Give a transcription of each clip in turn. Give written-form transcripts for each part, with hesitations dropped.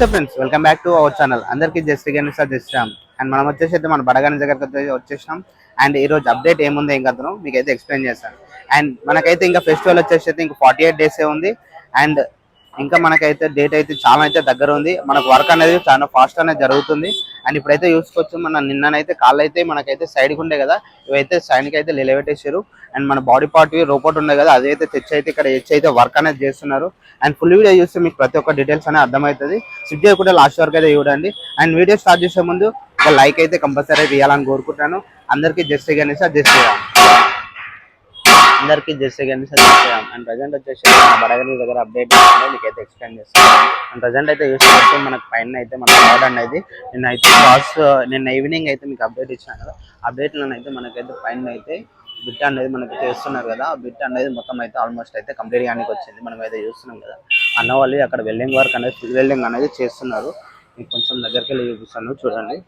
నమస్తే friends, welcome back to our channel. అందరికీ just గెన్ sir చేస్తాం. అండ్ మనం వచ్చేసి మన బడగాని దగ్గరకు వచ్చేసినాం. అండ్ ఈ రోజు అప్డేట్ ఏముంది ఏం కథను మీకైతే ఎక్స్ప్లెయిన్ చేస్తాను. అండ్ మనకైతే ఇంకా ఫెస్టివల్ వచ్చేసి ఇంకా 48 డేస్ ఉంది. అండ్ ఇంకా మనకైతే డేట్ అయితే చాలా అయితే దగ్గర ఉంది. మనకు వర్క్ అనేది చాలా ఫాస్ట్ అనేది జరుగుతుంది. అండ్ ఇప్పుడైతే చూసుకోవచ్చు, మన నిన్ననైతే కాళ్ళు అయితే మనకైతే సైడ్కి ఉండే కదా, ఇవైతే సైడ్కి అయితే నిలబెట్టేసారు. అండ్ మన బాడీ పార్ట్ రోబోట్ ఉండే కదా, అదైతే తెచ్చి అయితే ఇక్కడ అయితే వర్క్ అనేది చేస్తున్నారు. అండ్ ఫుల్ వీడియో చూస్తే మీకు ప్రతి ఒక్క డీటెయిల్స్ అనేది అర్థమవుతుంది. స్కిప్ చేయకుండా లాస్ట్ వరకు అయితే చూడండి. అండ్ వీడియో స్టార్ట్ చేసే ముందు ఒక లైక్ అయితే కంపల్సరీ ఇవ్వాలని కోరుకుంటున్నాను. అందరికీ జస్ట్ గణేష్ జస్ట్ అందరికీ జస్ట్ గణేష్ అండ్ ప్రజెంట్ వచ్చేసి బడగని దగ్గర అప్డేట్ మీకైతే ఎక్స్ప్లెయిన్ చేస్తాను. అండ్ ప్రజెంట్ అయితే చూస్తే మనకు పైన అయితే మన రాడ్ అనేది నిన్న ఈవినింగ్ అయితే మీకు అప్డేట్ ఇచ్చాను కదా, అప్డేట్లోనైతే మనకైతే పైన అయితే బిట్ అనేది మనకి చేస్తున్నారు కదా, ఆ బిట్ అనేది మొత్తం అయితే ఆల్మోస్ట్ అయితే కంప్లీట్ గానికి వచ్చింది. మనం అయితే చూస్తున్నాం కదా, అన్న వాళ్ళు అక్కడ వెల్డింగ్ వర్క్ అనేది ఫుల్ వెల్డింగ్ అనేది చేస్తున్నారు. మీకు కొంచెం దగ్గరికి వెళ్ళి చూపిస్తాను చూడండి.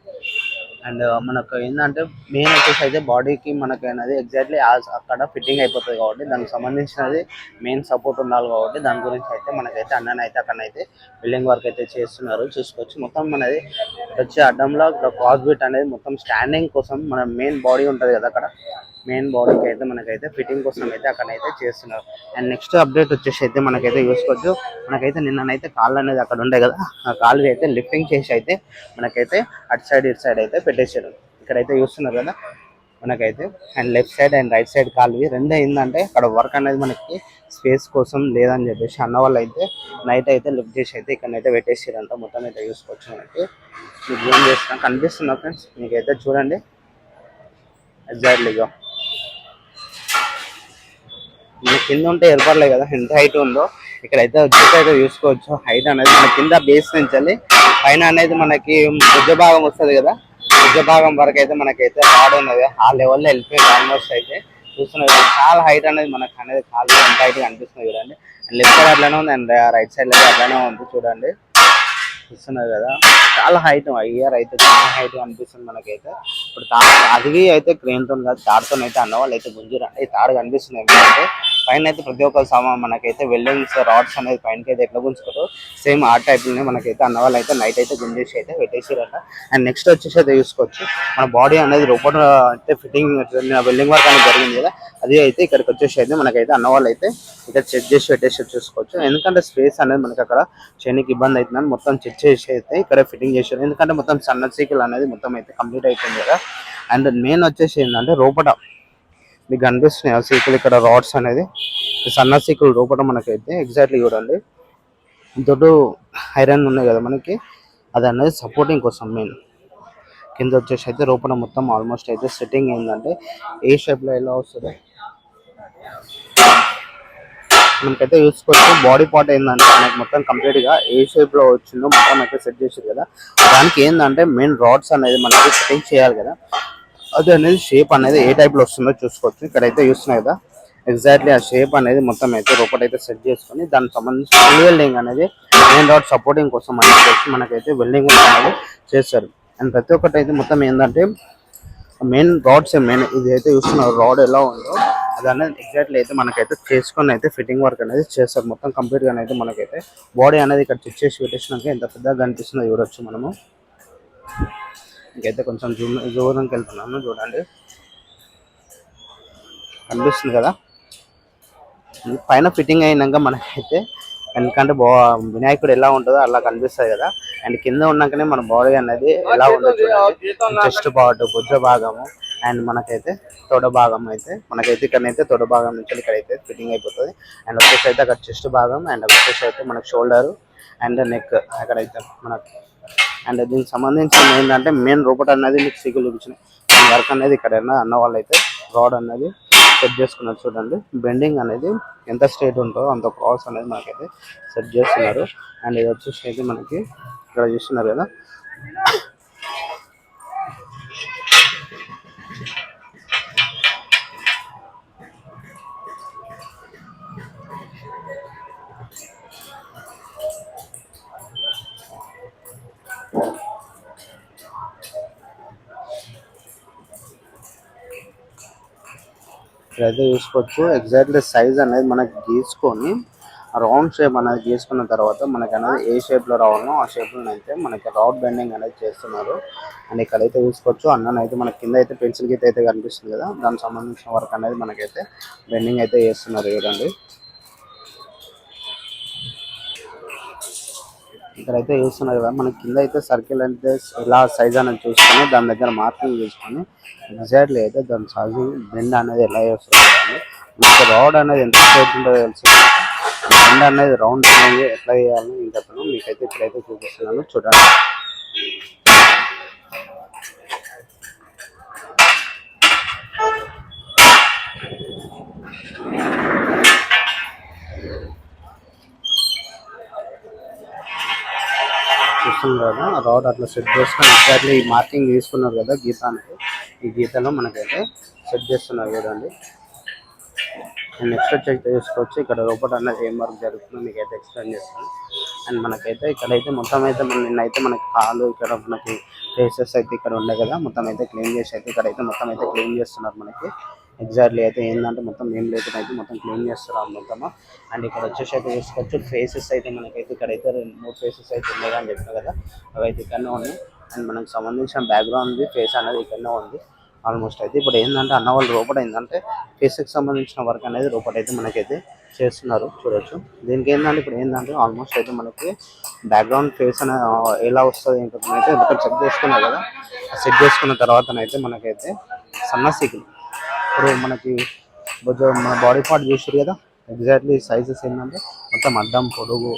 అండ్ మనకు ఏంటంటే మెయిన్ వచ్చేసి అయితే బాడీకి మనకి అనేది ఎగ్జాక్ట్లీ అక్కడ ఫిట్టింగ్ అయిపోతుంది కాబట్టి దానికి సంబంధించినది మెయిన్ సపోర్ట్ ఉండాలి కాబట్టి దాని గురించి అయితే మనకైతే అన్ననైతే అక్కడనైతే బిల్డింగ్ వర్క్ అయితే చేస్తున్నారు. చూసుకోవచ్చు మొత్తం మనది వచ్చే అడ్డంలో క్రాస్ బిట్ అనేది మొత్తం స్టాండింగ్ కోసం మన మెయిన్ బాడీ ఉంటుంది కదా, అక్కడ మెయిన్ బాడీకి అయితే మనకైతే ఫిట్టింగ్ కోసం అయితే అక్కడైతే చేస్తున్నారు. అండ్ నెక్స్ట్ అప్డేట్ వచ్చేసి అయితే మనకైతే చూసుకోవచ్చు, మనకైతే నిన్ననైతే కాళ్ళు అనేది అక్కడ ఉండే కదా, ఆ కాళ్ళు అయితే లిఫ్టింగ్ చేసి అయితే మనకైతే అటు సైడ్ ఇటు సైడ్ అయితే పెట్టేసారు. ఇక్కడైతే చూస్తున్నారు కదా మనకైతే. And left side and right side కాలువి రెండు ఏంటంటే అక్కడ వర్క్ అనేది మనకి స్పేస్ కోసం లేదని చెప్పేసి అన్న వాళ్ళు అయితే నైట్ అయితే లిఫ్ట్ చేసి అయితే ఇక్కడైతే పెట్టేసారంట. మొత్తం అయితే చూసుకోవచ్చు. మనకి మీకు ఏం చేస్తున్నా కనిపిస్తున్నా ఫ్రెండ్స్, మీకైతే చూడండి ఎగ్జాక్ట్లీగా కింద ఉంటే ఏర్పడలేదు కదా ఎంత హైట్ ఉందో. ఇక్కడైతే వచ్చేసి అయితే చూసుకోవచ్చు హైట్ అనేది మన కింద బేస్ నుంచి పైన అనేది మనకి భుజ భాగం వస్తుంది కదా, భుజ భాగం వరకు అయితే మనకైతే రాడ్ ఉన్నది ఆ లెవెల్లో వెళ్ళిపోయింది ఆల్మోస్ట్ అయితే. చూస్తున్నారు చాలా హైట్ అనేది మనకు అనేది కాళ్ళు ఎంత హైట్ కనిపిస్తుంది చూడండి. అండ్ లెఫ్ట్ సైడ్ అట్లానే ఉంది అండ్ రైట్ సైడ్ అయితే అట్లానే ఉంది చూడండి. చూస్తున్నారు కదా చాలా హైట్, అయ్యారు అయితే చాలా హైట్ కనిపిస్తుంది మనకైతే. ఇప్పుడు అది అయితే క్రేన్ తో కాదు తాడుతో అయితే అన్న వాళ్ళు అయితే గుంజురండి. ఈ తాడు కనిపిస్తుంది ఎందుకంటే పైన అయితే ప్రతి ఒక్క మనకైతే వెల్డింగ్స్ రాడ్స్ అనేది పైనకి అయితే ఎట్లా గుంజుకుంటారు సేమ్ ఆ టైప్ లోనే మనకైతే అన్న వాళ్ళు అయితే నైట్ అయితే గుంజేసి అయితే పెట్టేసారట. అండ్ నెక్స్ట్ వచ్చేసి అయితే చూసుకోవచ్చు మన బాడీ అనేది రోబోట్ అయితే ఫిట్టింగ్ వెల్డింగ్ వర్క్ అనేది జరిగింది కదా, అది అయితే ఇక్కడికి వచ్చేసి అయితే మనకైతే అన్న వాళ్ళు అయితే ఇక్కడ చెక్ చేసి పెట్టేసి చూసుకోవచ్చు. ఎందుకంటే స్పేస్ అనేది మనకి అక్కడ చేయడానికి ఇబ్బంది అవుతుందని మొత్తం చెక్ చేసి అయితే ఇక్కడ ఫిట్టింగ్ చేశారు. ఎందుకంటే మొత్తం సన్న సైకిల్ అనేది మొత్తం అయితే కంప్లీట్ అయిపోయింది కదా. అండ్ మెయిన్ వచ్చేసి ఏంటంటే రోపట మీకు కనిపిస్తున్నాయి ఆ సైకిల్ ఇక్కడ రాడ్స్ అనేది సన్న సైకిల్ రోపట మనకైతే ఎగ్జాక్ట్లీ చూడండి దొడ్డు ఐరన్ ఉన్నాయి కదా మనకి, అది అనేది సపోర్టింగ్ కోసం మెయిన్ కింద వచ్చేసి అయితే రోపట మొత్తం ఆల్మోస్ట్ అయితే సెట్టింగ్ ఏంటంటే ఏ షేప్లో ఎలా వస్తుంది మనకైతే చూసుకోవచ్చు. బాడీ పార్ట్ ఏంటంటే మనకి మొత్తం కంప్లీట్ గా ఏ షేప్ లో వచ్చిందో మొత్తం అయితే సెట్ చేసారు కదా, దానికి ఏంటంటే మెయిన్ రాడ్స్ అనేది మనకి సెట్టింగ్ చేయాలి కదా, అది అనేది షేప్ అనేది ఏ టైప్ లో వస్తుందో చూసుకోవచ్చు. ఇక్కడైతే చూస్తున్నాయి కదా ఎగ్జాక్ట్లీ ఆ షేప్ అనేది మొత్తం అయితే రోబోట్ అయితే సెట్ చేసుకొని దానికి సంబంధించి వెల్డింగ్ అనేది మెయిన్ రాడ్ సపోర్టింగ్ కోసం అనేది మనకైతే వెల్డింగ్ అనేది చేస్తారు. అండ్ ప్రతి ఒక్కటి అయితే మొత్తం ఏంటంటే మెయిన్ రాడ్స్ మెయిన్ ఇది అయితే చూస్తున్నారు రాడ్ ఎలా ఉందో అది అనేది ఎగ్జాక్ట్లీ అయితే మనకైతే చేసుకొని అయితే ఫిట్టింగ్ వర్క్ అనేది చేస్తారు. మొత్తం కంప్లీట్ గా అయితే మనకైతే బాడీ అనేది ఇక్కడ చెక్ చేసి పెట్టేసినాక ఎంత పెద్దగా కనిపిస్తుందో చూడొచ్చు మనము. ఇంకైతే కొంచెం దూరంకి వెళ్తున్నాము చూడండి, కనిపిస్తుంది కదా పైన ఫిట్టింగ్ అయినాక మనకైతే ఎందుకంటే వినాయకుడు ఎలా ఉంటుందో అలా కనిపిస్తుంది కదా. అండ్ కింద ఉన్నాకనే మన బాడీ అనేది ఎలా ఉంటుందో చూడండి, చెస్ట్ పార్ట్ భుజ భాగము అండ్ మనకైతే తొడ భాగం అయితే మనకైతే ఇక్కడైతే తొడ భాగం నుంచి ఇక్కడైతే ఫిట్టింగ్ అయిపోతుంది. అండ్ వచ్చేసి అయితే అక్కడ చెస్ట్ భాగం అండ్ వచ్చేసి అయితే మనకు షోల్డర్ అండ్ నెక్ అక్కడైతే మనకు. అండ్ దీనికి సంబంధించిన ఏంటంటే మెయిన్ రోబోట్ అనేది మీకు సీకులు చూపించిన వర్క్ అనేది ఇక్కడ అన్న వాళ్ళు అయితే రాడ్ అనేది సెట్ చేసుకున్నారు చూడండి. బెండింగ్ అనేది ఎంత స్ట్రేట్ ఉంటుందో అంత క్రాస్ అనేది మనకైతే సెట్ చేస్తున్నారు. అండ్ ఇది వచ్చేసి అయితే మనకి ఇక్కడ చూస్తున్నారు కదా ఇక్కడైతే చూసుకోవచ్చు ఎగ్జాక్ట్లీ సైజ్ అనేది మనకి గీసుకొని రౌండ్ షేప్ అనేది గీసుకున్న తర్వాత మనకి అనేది ఏ షేప్లో రావాలో ఆ షేప్లో అయితే మనకి రౌడ్ బెండింగ్ అనేది చేస్తున్నారు. అండ్ ఇక్కడైతే చూసుకోవచ్చు అన్ననైతే మనకి కింద అయితే పెన్సిల్ గీత అయితే కనిపిస్తుంది కదా, దానికి సంబంధించిన వర్క్ అనేది మనకైతే బెండింగ్ అయితే చేస్తున్నారు చూడండి. ఇక్కడైతే చూస్తున్నారు కదా, మనకి కింద అయితే సర్కిల్ అయితే ఎలా సైజ్ అనేది చూసుకొని దాని దగ్గర మార్కింగ్ చేసుకొని ఎగ్జాక్ట్లీ అయితే దాని సైజు బెండ్ అనేది ఎలా చేస్తుంది కానీ మనకి రౌడ్ అనేది ఎంత స్ట్రైట్ ఉంటుందో తెలుసు. బెండ్ అనేది రౌండ్ అనేది ఎట్లా చేయాలని ఇంకా మీకైతే ఇక్కడైతే చూపిస్తున్నాను చూడండి. చూస్తున్నారు కదా, రాడ్ అట్లా సెట్ చేసుకొని ఎగ్జాక్ట్లీ ఈ మార్కింగ్ తీసుకున్నారు కదా గీత అనేది, ఈ గీతలో మనకైతే సెట్ చేస్తున్నారు చూడండి. అండ్ నెక్స్ట్ వచ్చి చూసుకోవచ్చు ఇక్కడ లోపల అనేది ఏం వర్క్ జరుగుతుందో మీకైతే ఎక్స్ప్లెయిన్ చేస్తాను. అండ్ మనకైతే ఇక్కడైతే మొత్తం అయితే నిన్నైతే మనకి కాలు ఇక్కడ మనకి ఫేసెస్ అయితే ఇక్కడ ఉండే కదా, మొత్తం అయితే క్లీన్ చేసి అయితే ఇక్కడైతే మొత్తం అయితే క్లీన్ చేస్తున్నారు మనకి. ఎగ్జాక్ట్లీ అయితే ఏంటంటే మొత్తం ఏం లేకుండా అయితే మొత్తం క్లీన్ చేస్తున్నారు మొత్తము. అండ్ ఇక్కడ వచ్చేసి అయితే చూసుకోవచ్చు ఫేసెస్ అయితే మనకైతే ఇక్కడైతే 2-3 ఫేసెస్ అయితే ఉన్నాయి అని చెప్పిన కదా, అవి అయితే ఇక్కడనే ఉన్నాయి. అండ్ మనకు సంబంధించిన బ్యాక్గ్రౌండ్ ఫేస్ అనేది ఇక్కడనే ఉంది ఆల్మోస్ట్ అయితే. ఇప్పుడు ఏంటంటే అన్న వాళ్ళు లోపల ఏంటంటే ఫేస్కి సంబంధించిన వర్క్ అనేది లోపల అయితే మనకైతే చేస్తున్నారు చూడొచ్చు. దీనికి ఏంటంటే ఇప్పుడు ఏంటంటే ఆల్మోస్ట్ అయితే మనకి బ్యాక్గ్రౌండ్ ఫేస్ అనేది ఎలా వస్తుంది ఏంటంటే మొత్తం సెట్ చేసుకున్నారు కదా, సెట్ చేసుకున్న తర్వాతనైతే మనకైతే సన్నసీకులు ఇప్పుడు మనకి మన బాడీ పార్ట్ చూసారు కదా, ఎగ్జాక్ట్లీ సైజెస్ ఏంటంటే మొత్తం అడ్డం పొడుగు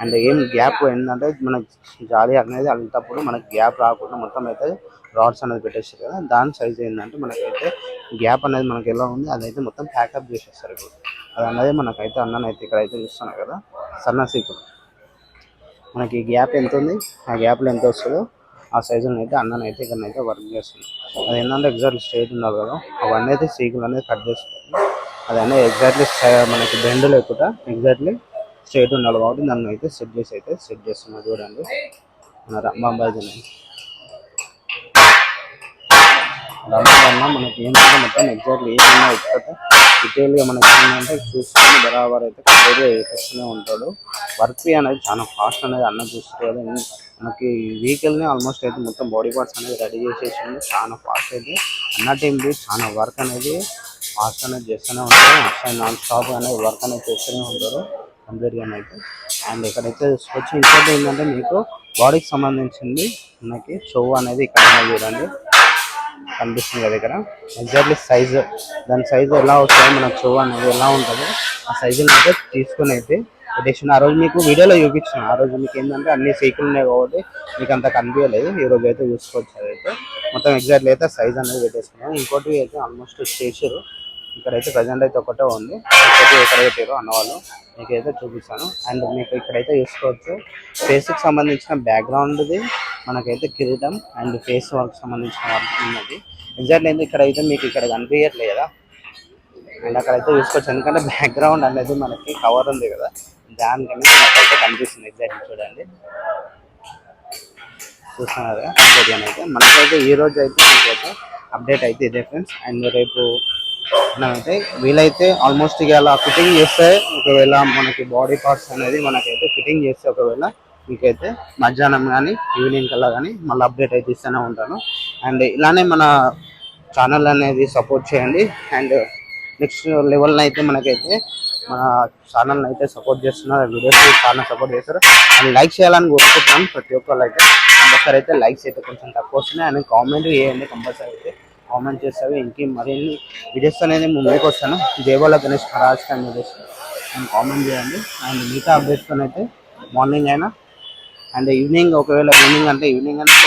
అండ్ ఏం గ్యాప్ ఏంటంటే మనకి జాలి అనేది అల్లేటప్పుడు మనకి గ్యాప్ రాకుండా మొత్తం అయితే రాడ్స్ అనేది పెట్టేస్తారు కదా, దాని సైజ్ ఏంటంటే మనకైతే గ్యాప్ అనేది మనకి ఎలా ఉంది అదైతే మొత్తం ప్యాకప్ చేసేస్తారు. ఇప్పుడు అది అనేది మనకైతే అన్ననైతే ఇక్కడైతే చూస్తున్నారు కదా సన్నసీకులు మనకి గ్యాప్ ఎంత ఉంది, ఆ గ్యాప్లో ఎంత వస్తుందో ఆ సైజుని అయితే అన్ననైతే ఇక్కడనైతే వర్క్ చేస్తుంది. అది ఏంటంటే ఎగ్జాక్ట్లీ స్ట్రైట్ ఉండాలి కదా, అవన్నీ అయితే సీకులు అనేది కట్ చేసుకోవాలి. అదన్నీ ఎగ్జాక్ట్లీ మనకి బెండ్ లేకుండా ఎగ్జాక్ట్లీ స్ట్రైట్ ఉండాలి కాబట్టి దాన్ని అయితే సెట్ చేస్తున్నారు చూడండి మన రంబాబాయి. రంబాబన్న మనకి ఏంటంటే మొత్తం ఎగ్జాక్ట్లీ ఏమైనా ఎక్స్పెక్ట్ డీటెయిల్గా మనకి ఏంటంటే చూసుకొని బరాబర్ అయితే కంప్లీట్గా చేస్తూనే ఉంటాడు. వర్క్ అనేది చాలా ఫాస్ట్ అనేది అన్న చూసుకోవాలి. మనకి వెహికల్ని ఆల్మోస్ట్ అయితే మొత్తం బాడీ పార్ట్స్ అనేది రెడీ చేసేసి చాలా ఫాస్ట్ అయితే అన్న టీంకి చాలా వర్క్ అనేది ఫాస్ట్ అనేది చేస్తూనే ఉంటారు. అసలు నాన్ స్టాప్ అనేది వర్క్ అనేది చేస్తూనే ఉంటారు కంప్లీట్గా అయితే. అండ్ ఇక్కడైతే వచ్చి ఇంకోటి ఏంటంటే మీకు బాడీకి సంబంధించింది మనకి చెవు అనేది ఇక్కడ చూడండి కనిపిస్తుంది కదా ఇక్కడ ఎగ్జాక్ట్లీ సైజు దాని సైజు ఎలా వస్తుందో మనకు చెవు అనేది ఎలా ఉంటుందో ఆ సైజుని అయితే తీసుకుని అయితే పెట్టేసిన. ఆ రోజు మీకు వీడియోలో చూపించిన, ఆ రోజు మీకు ఏంటంటే అన్ని సైకిల్ ఉన్నాయి కాబట్టి మీకు అంత కనిపించలేదు. ఈ రోజు అయితే చూసుకోవచ్చు అదైతే మొత్తం ఎగ్జాక్ట్లీ అయితే సైజ్ అనేది పెట్టేసుకున్నాం. ఇంకోటి అయితే ఆల్మోస్ట్ చేసారు ఇక్కడైతే ప్రజెంట్ అయితే ఒకటే ఉంది, ఇంకోటి ఎక్కడ పెట్టారు అన్నవాళ్ళు మీకైతే చూపిస్తాను. అండ్ మీకు ఇక్కడైతే చూసుకోవచ్చు ఫేస్కి సంబంధించిన బ్యాక్గ్రౌండ్ది మనకైతే కిరీటం అండ్ ఫేస్ వర్క్ సంబంధించిన వర్క్ ఉన్నది. ఎగ్జాక్ట్లీ అయితే ఇక్కడైతే మీకు ఇక్కడ కనిపించట్లేదు కదా, అండ్ అక్కడైతే చూసుకోవచ్చు ఎందుకంటే బ్యాక్గ్రౌండ్ అనేది మనకి కవర్ ఉంది కదా దానికని నాకైతే కనిపిస్తుంది. ఎగ్జాక్ట్లీ చూడండి చూస్తున్నారు అయితే మనకైతే ఈ రోజు అయితే మీకైతే అప్డేట్ అయితే ఇదే ఫ్రెండ్స్. అండ్ రేపు మనమైతే వీలైతే ఆల్మోస్ట్ ఇక అలా ఫిట్టింగ్ చేస్తే ఒకవేళ మనకి బాడీ పార్ట్స్ అనేది మనకైతే ఫిట్టింగ్ చేస్తే ఒకవేళ మీకైతే మధ్యాహ్నం కానీ ఈవినింగ్ కల్లా కానీ మళ్ళీ అప్డేట్ అయితే ఇస్తూనే ఉంటాను. అండ్ ఇలానే మన ఛానల్ అనేది సపోర్ట్ చేయండి. అండ్ నెక్స్ట్ లెవెల్ని అయితే మనకైతే మన ఛానల్ని అయితే సపోర్ట్ చేస్తున్నారు, వీడియోస్ చాలా సపోర్ట్ చేస్తారు. అండ్ లైక్ చేయాలని కోరుకుంటున్నాను ప్రతి ఒక్కళ్ళు అయితే. కంపల్సరీ అయితే లైక్స్ అయితే కొంచెం తక్కువ వస్తున్నాయి. అండ్ కామెంట్ చేయండి, కంపల్సరీ అయితే కామెంట్ చేస్తాను. ఇంకే మరిన్ని వీడియోస్ అనేది ముందుకు వస్తాను. దేవాల గణేష్ మహారాజ్ అని వీడియోస్ అండ్ కామెంట్ చేయండి. అండ్ మిగతా అప్డేట్స్తో అయితే మార్నింగ్ అయినా అండ్ ఈవినింగ్ ఒకవేళ ఈవినింగ్ అంటే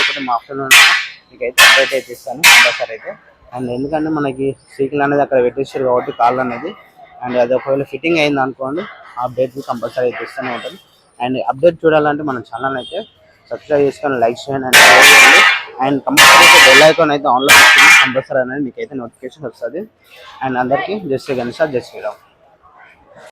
ఒకటి మా ఆఫ్టర్నూన్ మీకైతే అప్డేట్ అయితే ఇస్తాను కంపల్సరీ అయితే. అండ్ ఎందుకంటే మనకి సీకిల్ అనేది అక్కడ పెట్టేసారు కాబట్టి కాళ్ళు అనేది, అండ్ అది ఒకవేళ ఫిట్టింగ్ అయింది అనుకోండి ఆ అప్డేట్ కంపల్సరీ అయితే ఇస్తూనే ఉంటుంది. అండ్ అప్డేట్ చూడాలంటే మన ఛానల్ అయితే సబ్స్క్రైబ్ చేసుకొని లైక్ చేయండి అండ్ షేర్ చేయండి. అండ్ కంపల్సరీ అయితే బెల్ ఐకాన్ అయితే ఆన్లో వస్తుంది కంపల్సరీ అనేది మీకైతే నోటిఫికేషన్ వస్తుంది. అండ్ అందరికీ జై శ్రీ గణేష్, జై శ్రీరామ్.